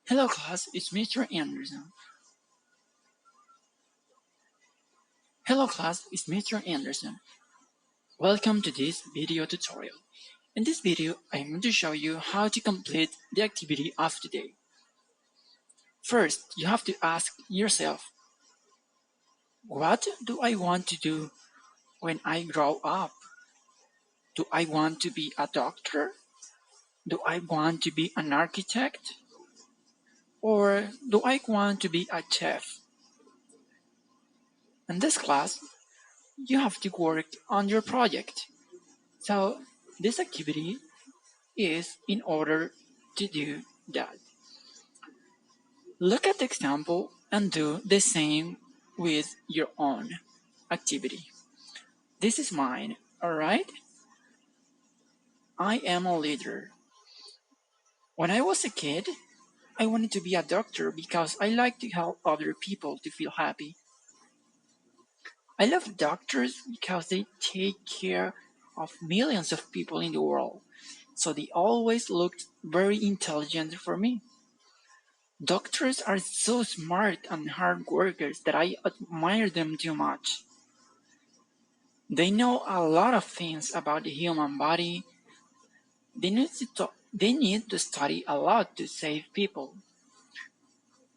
Hello class, it's Mr. Anderson. Hello class, it's Mr. Anderson. Welcome to this video tutorial. In this video, I'm going to show you how to complete the activity of today. First, you have to ask yourself, what do I want to do when I grow up? Do I want to be a doctor? Do I want to be an architect? Or do I want to be a chef? In this class, you have to work on your project. So this activity is in order to do that. Look at the example and do the same with your own activity. This is mine, alright? I am a leader. When I was a kid, I wanted to be a doctor because I like to help other people to feel happy. I love doctors because they take care of millions of people in the world, so they always looked very intelligent for me. Doctors are so smart and hard workers that I admire them too much. They know a lot of things about the human body. They need to study a lot to save people.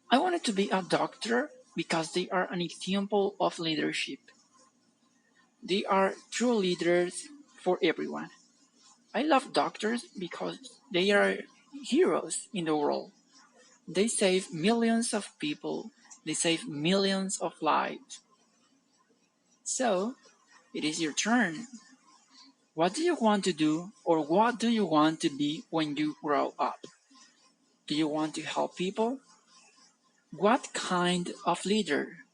I wanted to be a doctor because they are an example of leadership. They are true leaders for everyone. I love doctors because they are heroes in the world. They save millions of people. They save millions of lives. So, it is your turn. What do you want to do, or what do you want to be when you grow up? Do you want to help people? What kind of leader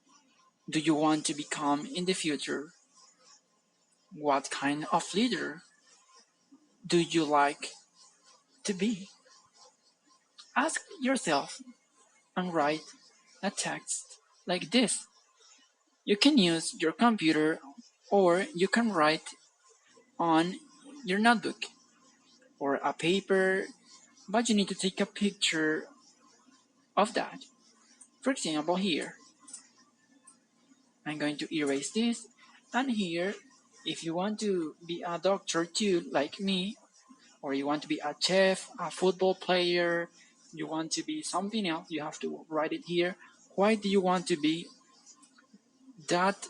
do you want to become in the future? What kind of leader do you like to be? Ask yourself and write a text like this. You can use your computer or you can write on your notebook or a paper, but you need to take a picture of that. For example, here, I'm going to erase this, and here, if you want to be a doctor too, like me, or you want to be a chef, a football player, you want to be something else, you have to write it here. Why do you want to be that?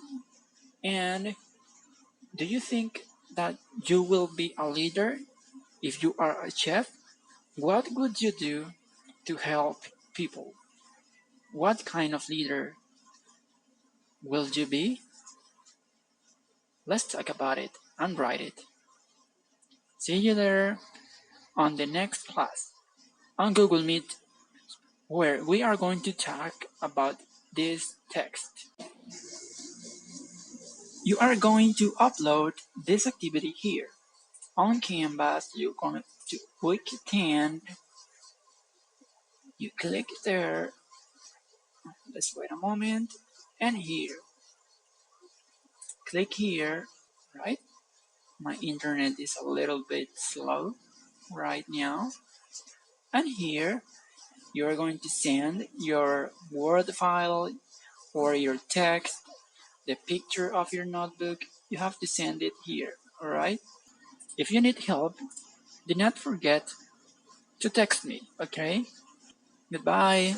And do you think that you will be a leader if you are a chef? What would you do to help people? What kind of leader will you be? Let's talk about it and write it. See you there on the next class on Google Meet, where we are going to talk about this text. You are going to upload this activity here. On Canvas, you're going to click 10. You click there. Let's wait a moment. And here. Click here, right? My internet is a little bit slow right now. And here, you're going to send your Word file or your text, the picture of your notebook. You have to send it here, alright? If you need help, do not forget to text me, okay? Goodbye.